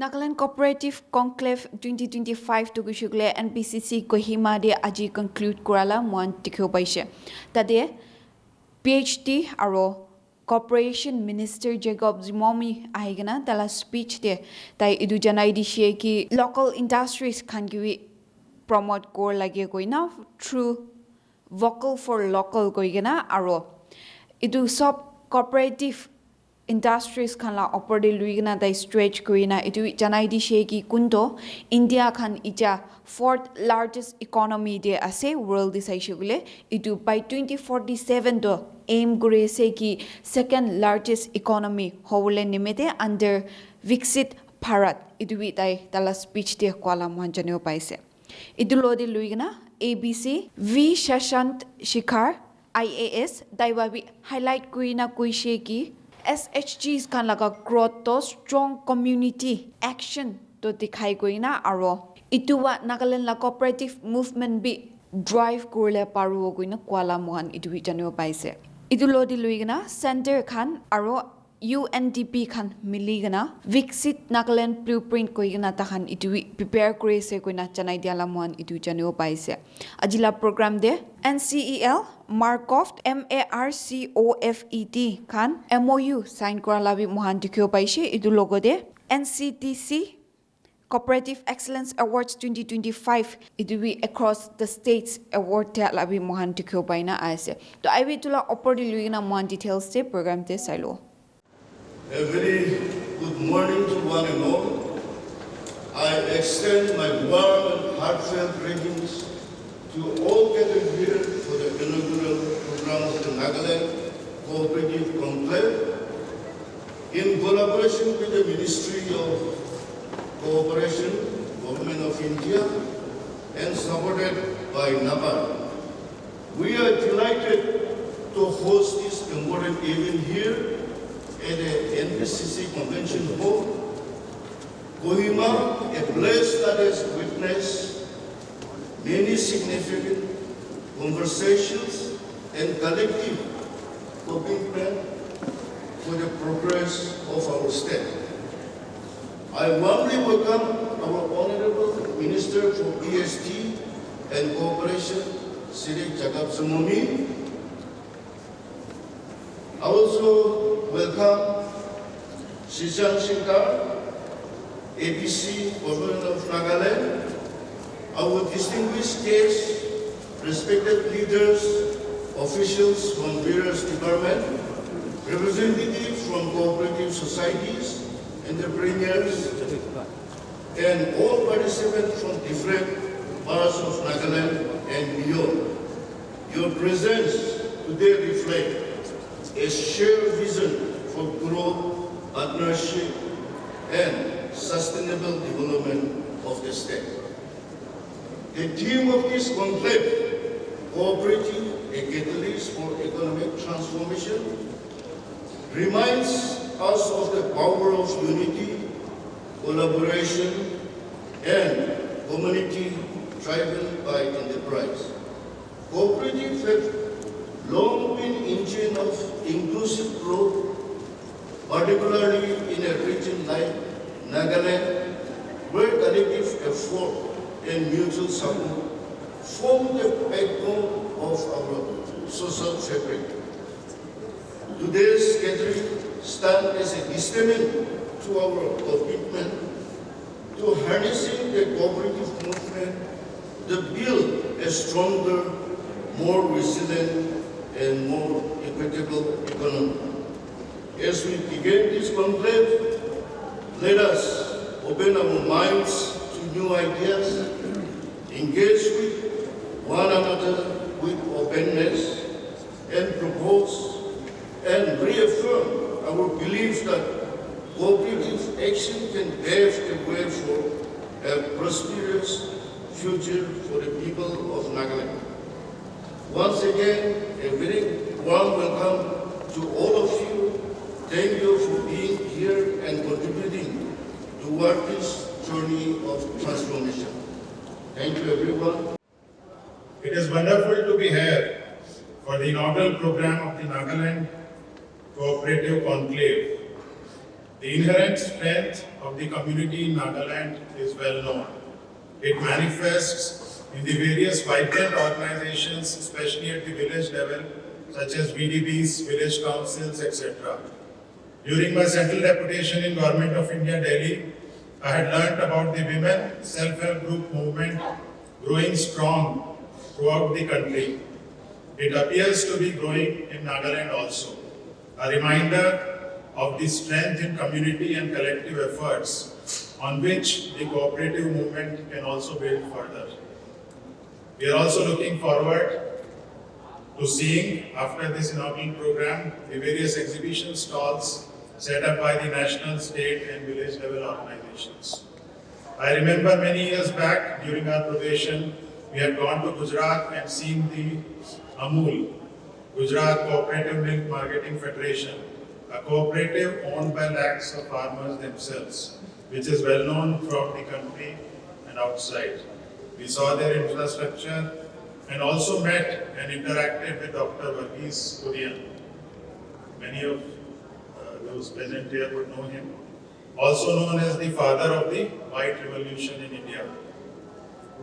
Nagaland Cooperative Conclave 2025 to Gushukle NPCC Kohima de aji conclude kurala mon tikho paise. Tade PhD aro Corporation Minister Jacob Zimomi ahigana tala speech de tai idu janai di ki local industries kan gi promote kor lage koina through vocal for local koigena aro idu sub cooperative industries kan la upper de luigna dai stretch koina itu janai di ki kundo India kan ija fourth largest economy de ase world disai shugule itu by 2047 do aim gure se ki second largest economy howle nimete under Viksit Bharat itu tai tala speech de kwala mon janeo paise itu lodi luigna ABC V Shashant Shikhar IAS daiwabi highlight kuina kuishe ki SHGs kan laga growth to strong community action to dikhai goina aro ituwa Nagaland la cooperative movement bi drive kurle paru goina kwala mohan itu janeo paise itu lodi luigna center khan aro UNDP khan miligana Viksit Nagaland blueprint koigana takhan itu prepare kore se koina janai diala mohan itu janeo paise ajila program de Ncel Marcofed MARCOFED khan MOU sign kora labi mohan dikyo paise itu logo de NCTC Cooperative Excellence Awards 2025 itu across the states award te labi mohan dikyo paina ase to I will tula opportunity luina mohan details te program te sailo. A very good morning to one and all. I extend my warm and heartfelt greetings to all gathered here for the inaugural program of the Nagaland Cooperative Conclave in collaboration with the Ministry of Cooperation, Government of India, and supported by NABARD. We are delighted to host this important event here at the NPCC Convention Hall, Kohima, a place that has witnessed many significant conversations and collective commitment for the progress of our state. I warmly welcome our Honorable Minister for ESG and Cooperation, Sri Jacob Zimomi. I also welcome Shishang Shinkar, ABC, Government of Nagaland, our distinguished guests, respected leaders, officials from various departments, representatives from cooperative societies, entrepreneurs, and all participants from different parts of Nagaland and beyond. Your presence today reflects a shared vision for growth, partnership, and sustainable development of the state. The theme of this conclave, cooperative, a catalyst for economic transformation, reminds us of the power of unity, collaboration, and community driven by enterprise. Cooperative have long been engine of inclusive growth, particularly in a region like Nagaland, where collective effort and mutual support form the backbone of our social fabric. Today's gathering stands as a testament to our commitment to harnessing the cooperative movement to build a stronger, more resilient, and more equitable economy. As we begin this conclave, let us open our minds to new ideas, engage with one another with openness, and propose and reaffirm our belief that cooperative action can pave the way for a prosperous future for the people of Nagaland. Once again, a very warm welcome to all of you. Thank you for being here and contributing toward this journey of transformation. Thank you, everyone. It is wonderful to be here for the inaugural program of the Nagaland Cooperative Conclave. The inherent strength of the community in Nagaland is well known. It manifests in the various vibrant organizations, especially at the village level, such as VDBs, village councils, etc. During my central deputation in Government of India, Delhi, I had learnt about the women self-help group movement growing strong throughout the country. It appears to be growing in Nagaland also. A reminder of the strength in community and collective efforts on which the cooperative movement can also build further. We are also looking forward to seeing, after this inaugural program, the various exhibition stalls set up by the national, state and village level organizations. I remember many years back during our probation, we had gone to Gujarat and seen the Amul, Gujarat Cooperative Milk Marketing Federation, a cooperative owned by lakhs of farmers themselves, which is well known throughout the country and outside. We saw their infrastructure and also met and interacted with Dr. Varghese Kurian. Many of those present here would know him. Also known as the father of the White Revolution in India.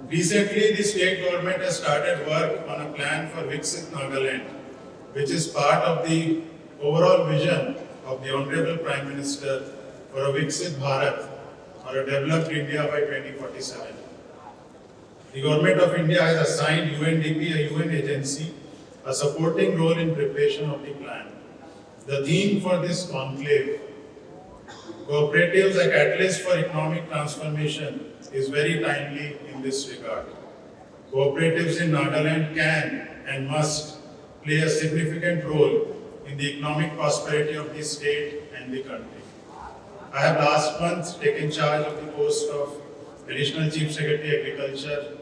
Recently, the state government has started work on a plan for Viksit Nagaland, which is part of the overall vision of the Honorable Prime Minister for a Viksit Bharat, or a developed India by 2047. The Government of India has assigned UNDP, a UN agency, a supporting role in preparation of the plan. The theme for this conclave, Cooperatives, a catalyst for economic transformation, is very timely in this regard. Cooperatives in Nagaland can and must play a significant role in the economic prosperity of the state and the country. I have last month taken charge of the post of Additional Chief Secretary Agriculture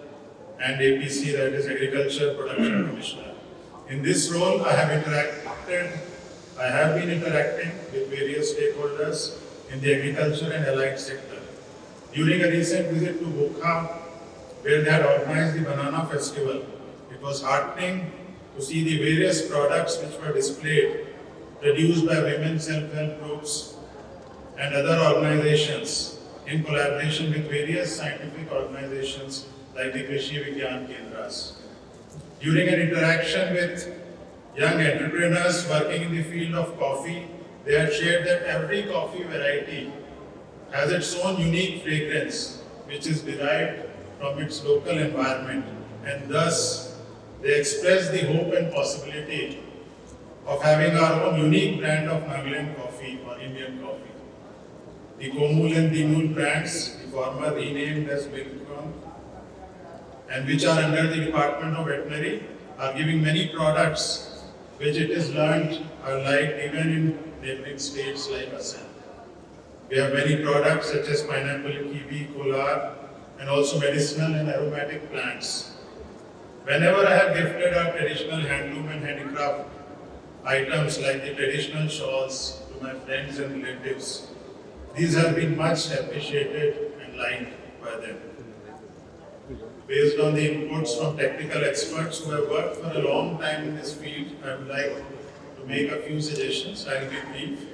and APC, that is Agriculture Production Commissioner. In this role, I have been interacting with various stakeholders in the agriculture and allied sector. During a recent visit to Bokha, where they had organized the Banana Festival, it was heartening to see the various products which were displayed, produced by women self-help groups and other organizations in collaboration with various scientific organizations like the Krishi Vigyan Kendras. During an interaction with young entrepreneurs working in the field of coffee, they had shared that every coffee variety has its own unique fragrance, which is derived from its local environment, and thus they express the hope and possibility of having our own unique brand of Nagaland coffee or Indian coffee. The Komul and Dimul brands, the former renamed as Milcom, and which are under the Department of Veterinary, are giving many products which it is learned are liked even in neighboring states like Assam. We have many products such as pineapple, kiwi, kolar, and also medicinal and aromatic plants. Whenever I have gifted our traditional handloom and handicraft items like the traditional shawls to my friends and relatives, these have been much appreciated and liked by them. Based on the inputs from technical experts who have worked for a long time in this field, I would like to make a few suggestions. I will be brief.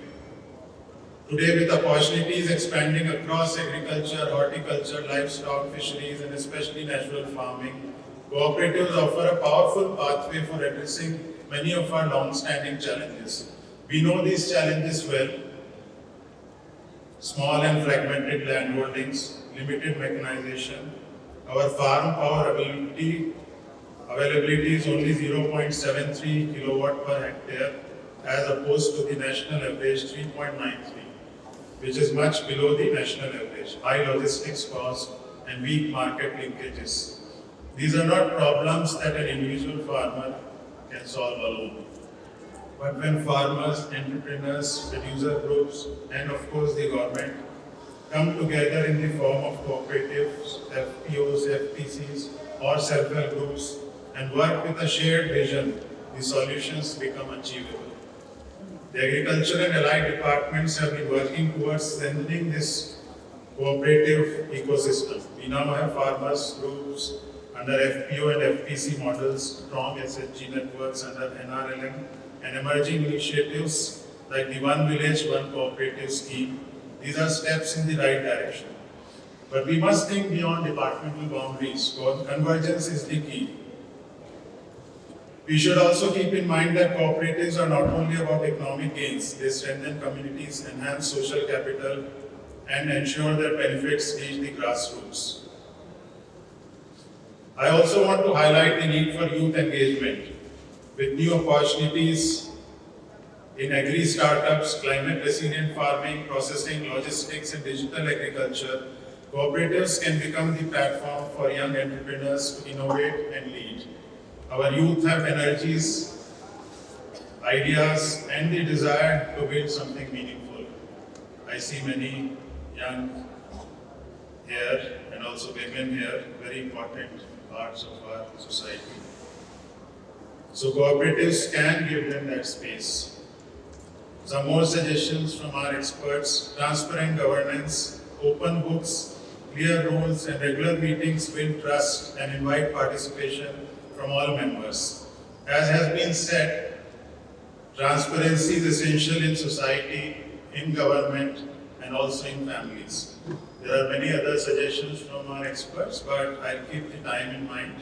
Today, with opportunities expanding across agriculture, horticulture, livestock, fisheries, and especially natural farming, cooperatives offer a powerful pathway for addressing many of our long-standing challenges. We know these challenges well. Small and fragmented land holdings, limited mechanization, our farm power availability is only 0.73 kilowatt per hectare as opposed to the national average 3.93, which is much below the national average, high logistics cost and weak market linkages. These are not problems that an individual farmer can solve alone. But when farmers, entrepreneurs, producer groups, and of course the government come together in the form of cooperatives, FPOs, FPCs, or self-help groups and work with a shared vision, the solutions become achievable. The agriculture and allied departments have been working towards strengthening this cooperative ecosystem. We now have farmers groups under FPO and FPC models, strong SHG networks under NRLM, and emerging initiatives like the One Village, One Cooperative scheme, These are steps in the right direction. But we must think beyond departmental boundaries. Convergence is the key. We should also keep in mind that cooperatives are not only about economic gains, they strengthen communities, enhance social capital, and ensure that benefits reach the grassroots. I also want to highlight the need for youth engagement with new opportunities in agri-startups, climate-resilient farming, processing, logistics, and digital agriculture. Cooperatives can become the platform for young entrepreneurs to innovate and lead. Our youth have energies, ideas, and the desire to build something meaningful. I see many young here and also women here, very important parts of our society. So cooperatives can give them that space. Some more suggestions from our experts: transparent governance, open books, clear rules, and regular meetings build trust and invite participation from all members. As has been said, transparency is essential in society, in government, and also in families. There are many other suggestions from our experts, but I'll keep the time in mind.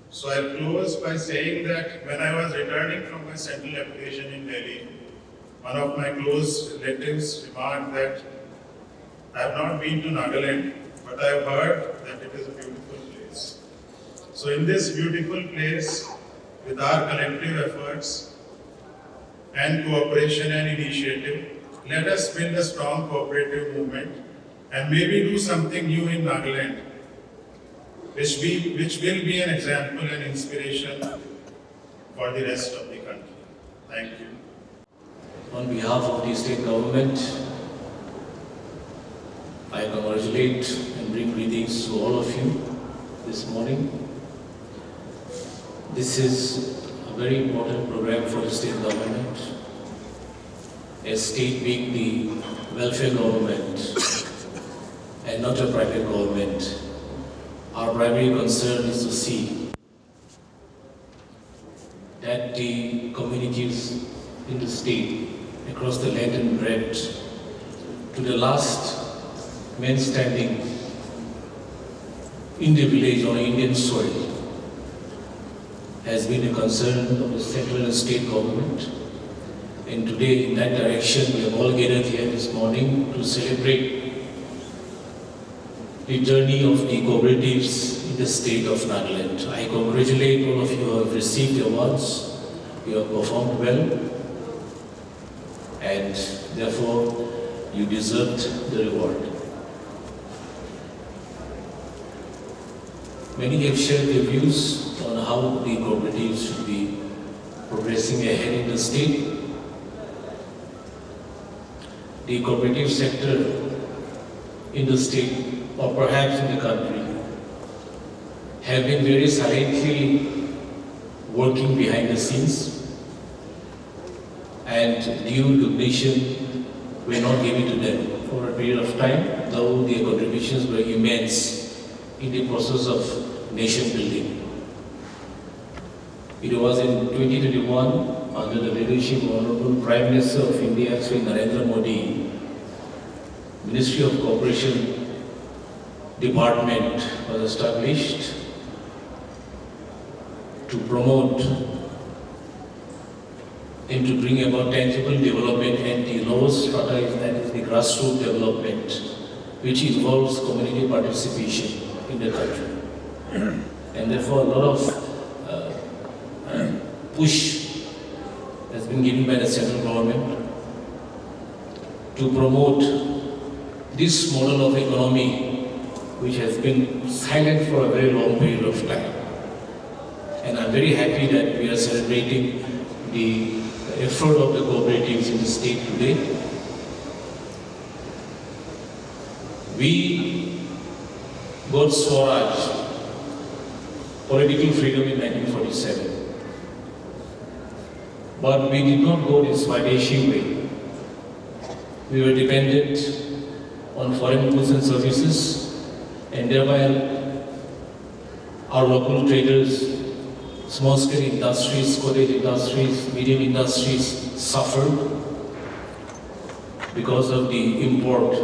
So I'll close by saying that when I was returning from my central application in Delhi, one of my close relatives remarked that I have not been to Nagaland, but I have heard that it is a beautiful place. So in this beautiful place, with our collective efforts and cooperation and initiative, let us build a strong cooperative movement and maybe do something new in Nagaland, which will be an example and inspiration for the rest of the country. Thank you. On behalf of the state government, I congratulate and bring greetings to all of you this morning. This is a very important program for the state government. A state being the welfare government and not a private government, our primary concern is to see that the communities in the state, across the length and breadth, to the last man standing in the village on Indian soil, has been a concern of the central and state government. And today, in that direction, we have all gathered here this morning to celebrate the journey of the cooperatives in the state of Nagaland. I congratulate all of you who have received the awards. You have performed well, and therefore you deserved the reward. Many have shared their views on how the cooperatives should be progressing ahead in the state. The cooperative sector in the state, or perhaps in the country, have been very silently working behind the scenes, and due recognition were not given to them for a period of time, though their contributions were immense in the process of nation building. It was in 2021, under the leadership of Honorable Prime Minister of India, Sri Narendra Modi, Ministry of Cooperation Department was established to promote and to bring about tangible development and the lowest strata, that is the grassroots development, which involves community participation in the country. And therefore, a lot of push has been given by the central government to promote this model of economy, which has been silent for a very long period of time. And I'm very happy that we are celebrating the effort of the cooperatives in the state today. We got Swaraj, political freedom in 1947. But we did not go this Swadeshi way. We were dependent on foreign goods and services, and thereby our local traders, small-scale industries, cottage industries, medium industries suffered. because of the import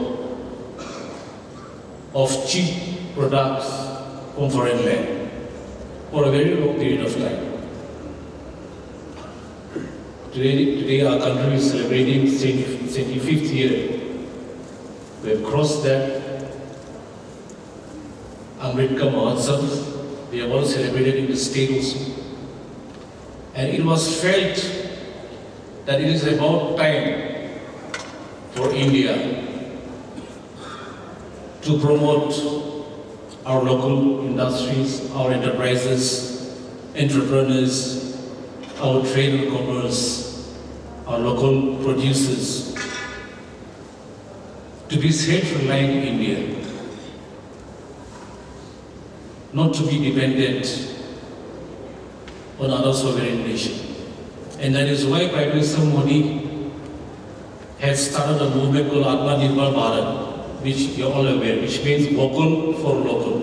of cheap products from foreign land for a very long period of time. Today our country is celebrating 75th year. We have crossed that Amritka Mahotsav. We have also celebrated in the state also. And it was felt that it is about time for India to promote our local industries, our enterprises, entrepreneurs, our trade and commerce, our local producers, to be self-reliant in India, not to be dependent on other sovereign nations. And that is why Prime Minister Modi has started a movement called Atmanirbhar Bharat, which you are all aware, which means vocal for local.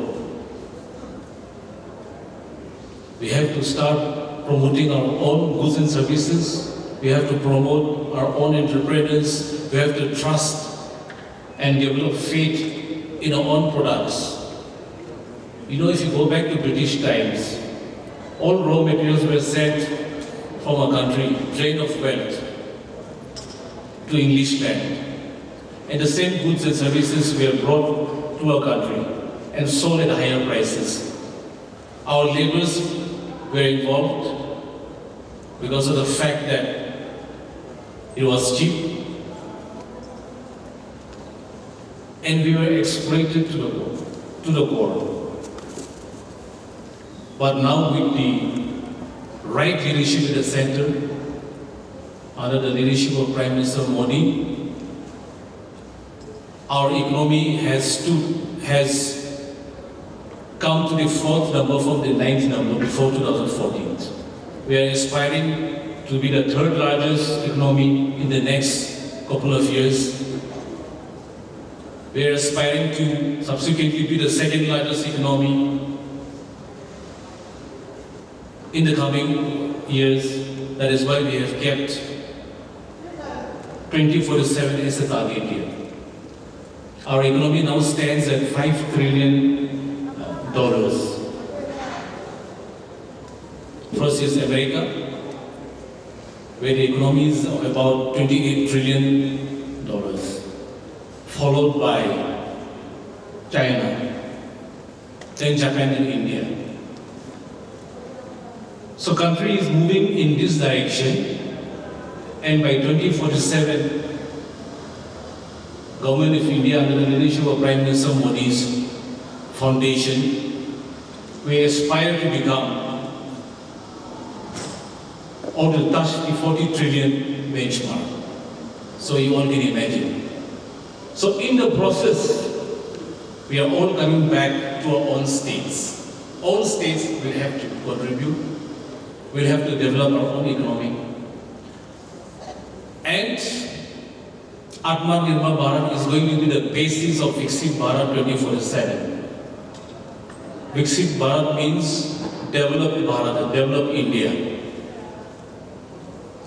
We have to start promoting our own goods and services. We have to promote our own entrepreneurs. We have to trust and develop faith in our own products. You know, if you go back to British times, all raw materials were sent from our country, trade of wealth, to English land. And the same goods and services were brought to our country and sold at higher prices. Our laborers were involved because of the fact that it was cheap and we were exploited to the core. But now with the right leadership at the center, under the leadership of Prime Minister Modi, our economy has come to the fourth number from the ninth number before 2014. We are aspiring to be the third largest economy in the next couple of years. We are aspiring to subsequently be the second largest economy in the coming years. That is why we have kept 2047 as a target year. Our economy now stands at $5 trillion. First is America, where the economy is of about $28 trillion, followed by China, then Japan and India. So country is moving in this direction, and by 2047, Government of India under the leadership of Prime Minister Modi's foundation, we aspire to become or to touch the 40 trillion benchmark. So you all can imagine. So in the process, we are all coming back to our own states. All states will have to contribute. We'll have to develop our own economy. And Atmanirbhar Bharat is going to be the basis of Viksit Bharat 2047. Viksit Bharat means develop Bharat, develop India.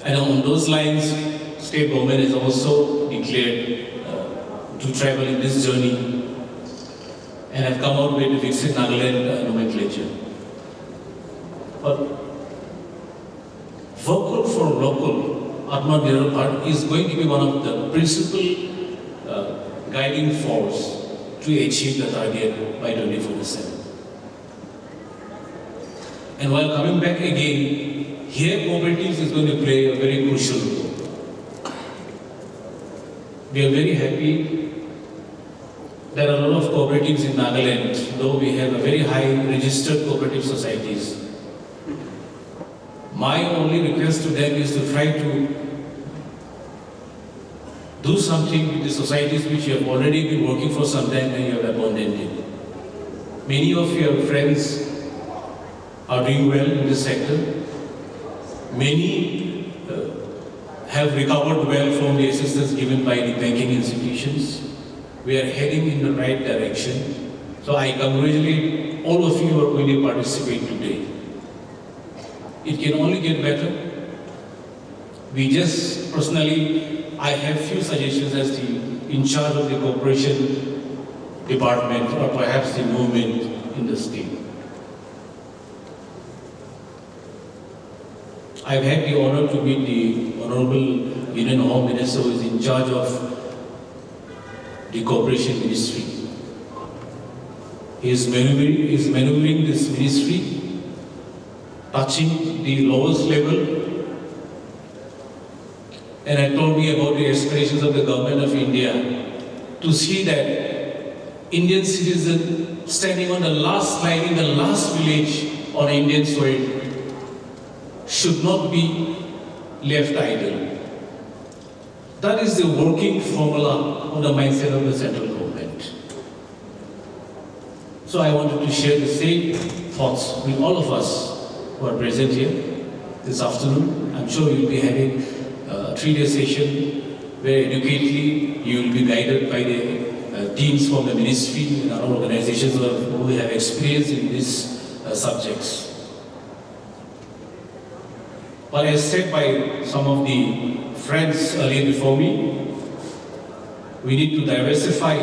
And on those lines, state government has also declared to travel in this journey and have come out with the Viksit Nagaland nomenclature. But vocal for local, Atmanirbhar Bharat is going to be one of the principal guiding force to achieve the target by 2047. And while coming back again, here cooperatives is going to play a very crucial role. We are very happy there are a lot of cooperatives in Nagaland, though we have a very high registered cooperative societies. My only request to them is to try to do something with the societies which you have already been working for some time and you have abandoned. Many of your friends are doing well in this sector. Many have recovered well from the assistance given by the banking institutions. We are heading in the right direction. So I congratulate all of you who are going to participate today. It can only get better. We just personally I have few suggestions as the in charge of the cooperation department or perhaps the movement in the state. I've had the honor to meet the Honorable Union Home Minister who is in charge of the Cooperation Ministry. He is maneuvering this ministry, touching the lowest level, and had told me about the aspirations of the government of India to see that Indian citizen standing on the last line in the last village on Indian soil should not be left idle. That is the working formula of the mindset of the central government. So I wanted to share the same thoughts with all of us who are present here this afternoon. I'm sure we'll be having a 3-day session where educatively you will be guided by the teams from the ministry and other organizations who have experience in these subjects. But as said by some of the friends earlier before me, we need to diversify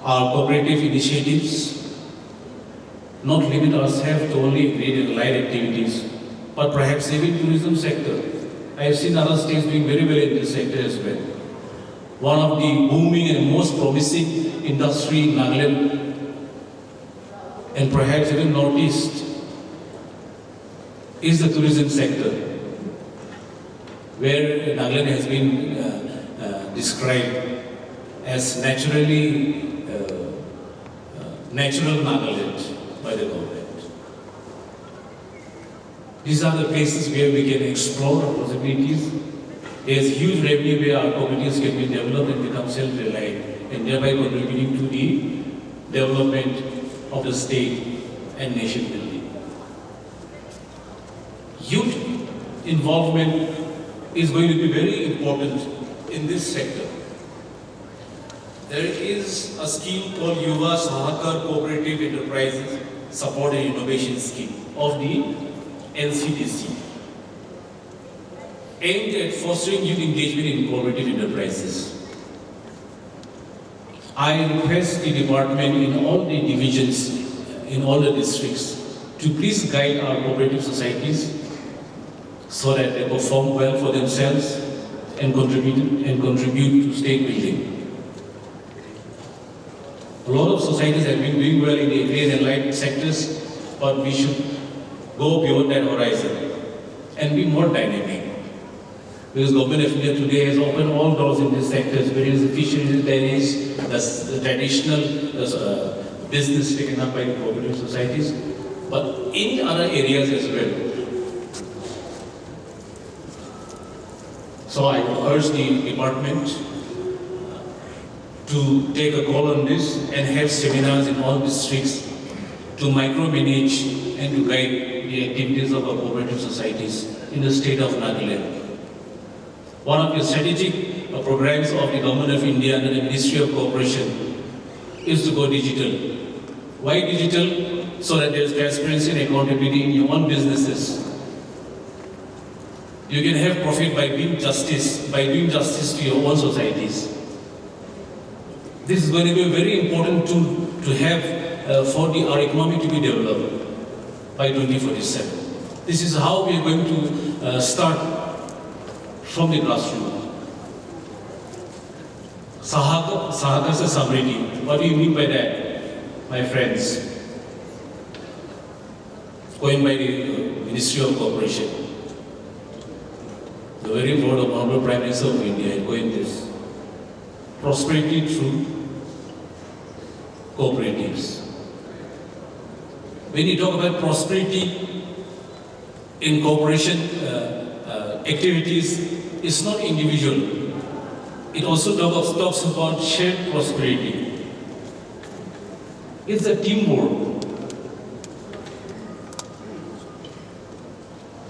our cooperative initiatives, not limit ourselves to only trade and allied activities, but perhaps even tourism sector. I have seen other states doing very well in this sector as well. One of the booming and most promising industry in Nagaland and perhaps even Northeast is the tourism sector, where Nagaland has been described as natural Nagaland by the government. These are the places where we can explore possibilities. There is huge revenue where our communities can be developed and become self-reliant, and thereby contributing to the development of the state and nation building. Youth involvement is going to be very important in this sector. There is a scheme called Yuva Sahakar Cooperative Enterprises Support and Innovation Scheme of the NCDC, aimed at fostering youth engagement in cooperative enterprises. I request the department in all the divisions, in all the districts, to please guide our cooperative societies so that they perform well for themselves and contribute to state building. A lot of societies have been doing well in the agri and allied sectors, but we should go beyond that horizon and be more dynamic. Because government of India today has opened all doors in these sectors, whereas the fisheries, dairies, the traditional business taken up by the cooperative societies, but in other areas as well. So I urge the department to take a call on this and have seminars in all districts to micromanage and to guide the activities of our cooperative societies in the state of Nagaland. One of the strategic programs of the Government of India under the Ministry of Cooperation is to go digital. Why digital? So that there is transparency and accountability in your own businesses. You can have profit by doing justice to your own societies. This is going to be very important to have for our economy to be developed by 2047. This is how we are going to start from the grassroots. Sahaka se samriddhi. What do you mean by that, my friends? Going by the Ministry of Cooperation. The very word of Honorable Prime Minister of India is going this. Prosperity through cooperatives. When you talk about prosperity in cooperation activities, it's not individual. It also talks about shared prosperity. It's a teamwork.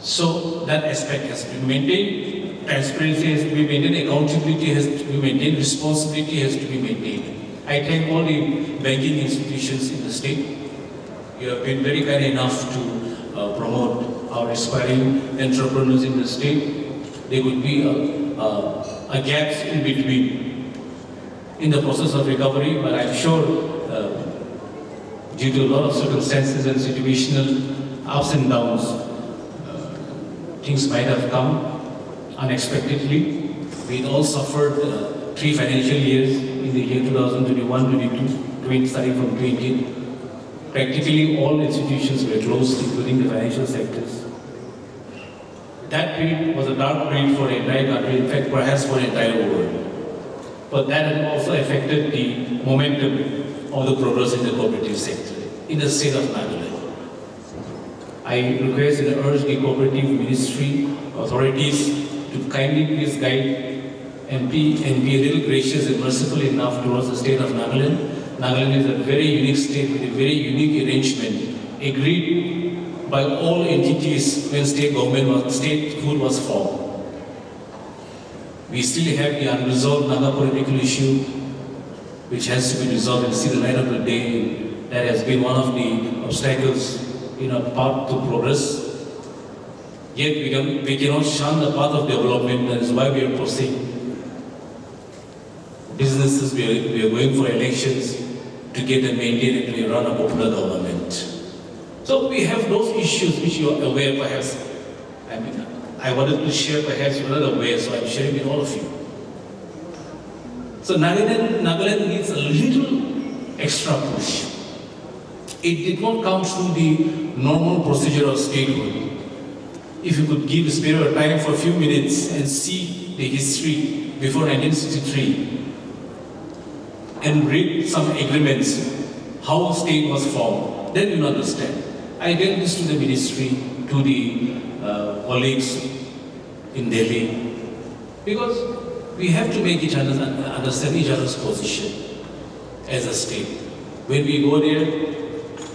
So that aspect has to be maintained, transparency has to be maintained, accountability has to be maintained, responsibility has to be maintained. I thank all the banking institutions in the state. You have been very kind enough to promote our aspiring entrepreneurs in the state. They could be gaps in between in the process of recovery, but I'm sure due to a lot of circumstances and situational ups and downs, things might have come unexpectedly. We all suffered 3 financial years in the year 2021-22, starting from 20. Practically all institutions were closed, including the financial sectors. That period was a dark period for the entire country, in fact, perhaps for the entire world. But that has also affected the momentum of the progress in the cooperative sector in the state of Nagaland. I request and urge the cooperative ministry authorities to kindly please guide and be a little gracious and merciful enough towards the state of Nagaland. Nagaland is a very unique state with a very unique arrangement agreed by all entities when statehood was formed. We still have the unresolved Naga political issue, which has to be resolved and see the light of the day. That has been one of the obstacles in our path to progress. Yet we cannot shun the path of development. That is why we are proceeding. Businesses, we are going for elections to get and maintain and to run a popular government. So we have those issues which you are aware perhaps. I wanted to share perhaps you're not aware, so I'm sharing with all of you. So Nagaland needs a little extra push. It did not come through the normal procedure of statehood. If you could give a spare of time for a few minutes and see the history before 1963 and read some agreements, how a state was formed, then you'll understand. I tell this to the ministry, to the colleagues in Delhi, because we have to make each other understand each other's position as a state. When we go there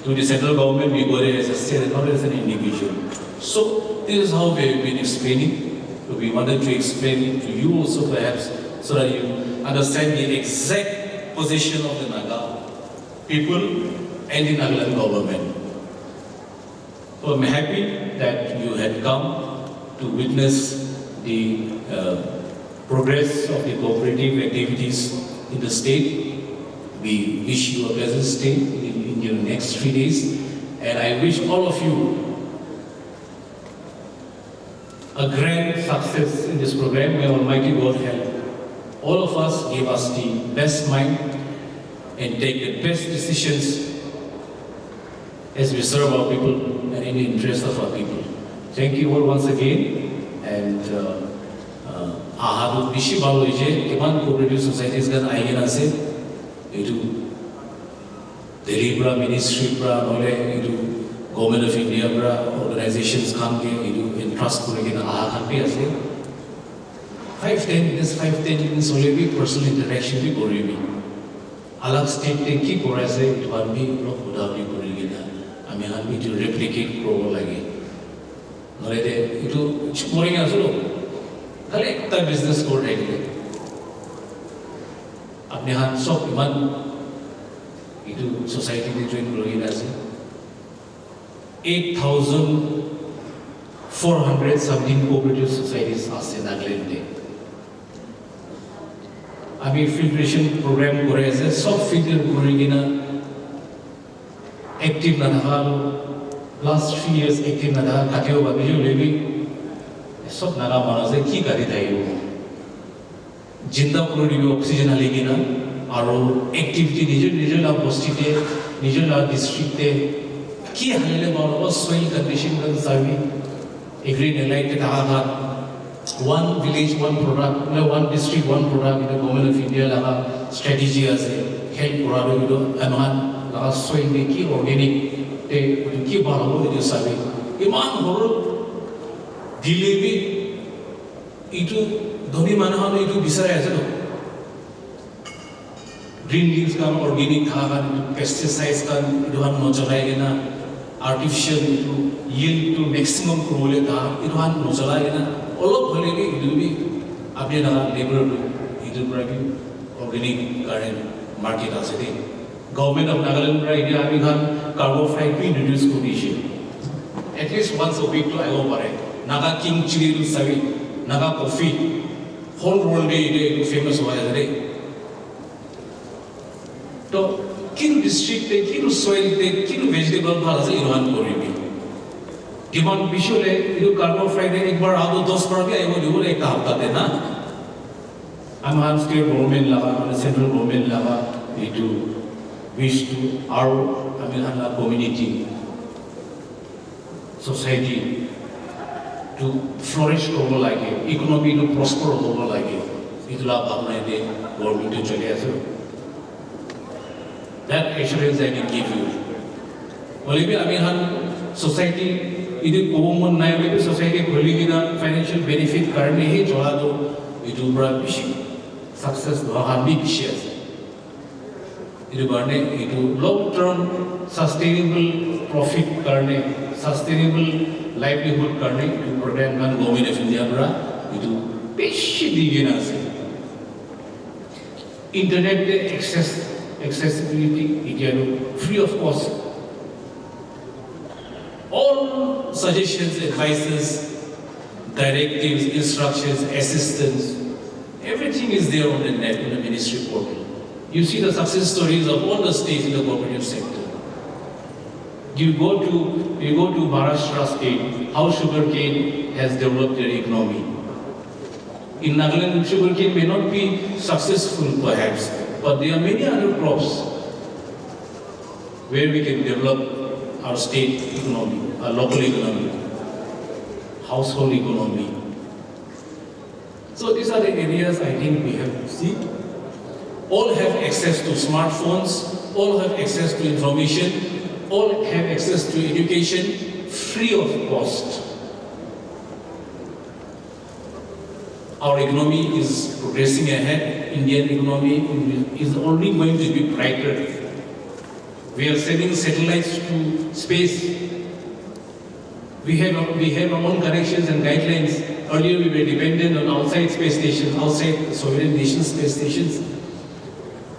to the central government, we go there as a state and not as an individual. So this is how we have been explaining. So we wanted to explain it to you also perhaps, so that you understand the exact position of the Naga people and the Nagaland government. So I'm happy that you had come to witness the progress of the cooperative activities in the state. We wish you a pleasant stay in your next 3 days, and I wish all of you a grand success in this program. May Almighty God help all of us, give us the best mind and take the best decisions as we serve our people and in the interest of our people. Thank you all once again, and ahadu bishi balo ije kiman cooperative societies gan aigen ase etu Delhi bra ministry bra nole etu government of India bra organizations kan ke etu entrust kore gina aha kan pi ase 5-10 minutes hole bi personal interaction bi koribi alag state te ki kore ase etu kan bi log buda bi kore gina ami han bi to replicate koro lage nole de etu boring aslo khali ekta business kore thakile apni han sob iman etu society te join kore gina ase 8,400 something cooperative societies ase Nagaland te ami filtration program kore ase sob filter kore gina active na thakalo last 3 years active na thaka kateo babiju lebi sob naga manase ki kari thaibo jinda kore dibi oxygen ali gina aro activity nijor la bostite nijor la district te ki halele maro soil condition kan sabi agree elite te thaka one village one product one district one product in the government of India laga strategy ase help kora do aman laga soil ne ki organic te ki baro edu sabi iman hor dilebi itu dhoni manahano itu bisara ase no green leaves kan organic khagan pesticides kan iduhan no chalai gena artificial itu yield to maximum krole da iduhan no chalai gena olop hole bi idu bi apni na labor idu pra bi organic current market ase de government of Nagaland pra India ami khan carbohydrate bi introduce koriche at least once a week to ago pare naga king chili sabi naga coffee whole world is famous over there. So, kilo district, kilo soil, kilo vegetable, bhala se Iran koribi. Demand visual, idu carbon Friday, ek bar aado 10 bar bhi aibo dibo ek hafta de na. I'm state government lava, central government lava, to wish to our community, society to flourish over like it, economy to prosper over like it. Itula bhavna de government to chale aso. That assurance I can give you. Maybe society idu common nai maybe society kholi gina financial benefit karne hi chola do itu bra bishi success bhabi bishi ase. Idu karne itu long term sustainable profit karne sustainable livelihood karne itu program kan government of India bra itu bishi digina ase. Internet accessibility ikiano free of cost. All suggestions, advices, directives, instructions, assistance, everything is there on the net in the ministry portal. You see the success stories of all the states in the cooperative sector. You go to Maharashtra state, how sugarcane has developed their economy. In Nagaland, sugarcane may not be successful perhaps, but there are many other crops where we can develop our state economy, our local economy, household economy. So these are the areas I think we have to see. All have access to smartphones, all have access to information, all have access to education free of cost. Our economy is progressing ahead. Indian economy is only going to be brighter. We are sending satellites to space. We have our own connections and guidelines. Earlier we were dependent on outside space stations, outside Soviet nation space stations.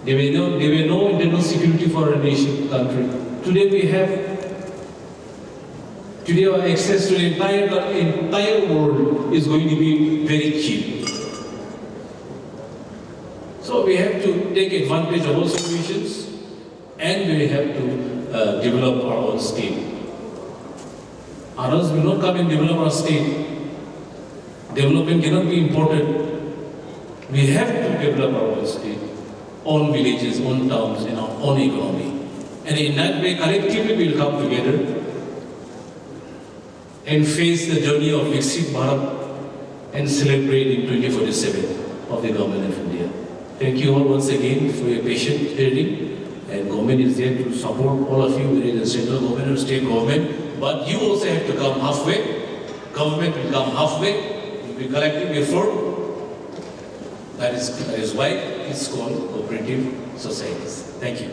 There were no internal security for a nation, country. Today our access to the entire world is going to be very cheap. So we have to take advantage of all situations and we have to develop our own state. Others will not come and develop our state. Development cannot be imported. We have to develop our own state, own villages, own towns, and our own economy. And in that way, collectively we will come together and face the journey of Viksit Bharat and celebrate in 2047 of the government of India. Thank you all once again for your patient hearing. And government is there to support all of you, whether it is central government or state government. But you also have to come halfway. Government will come halfway. It will be collective effort. That is why it's called cooperative societies. Thank you.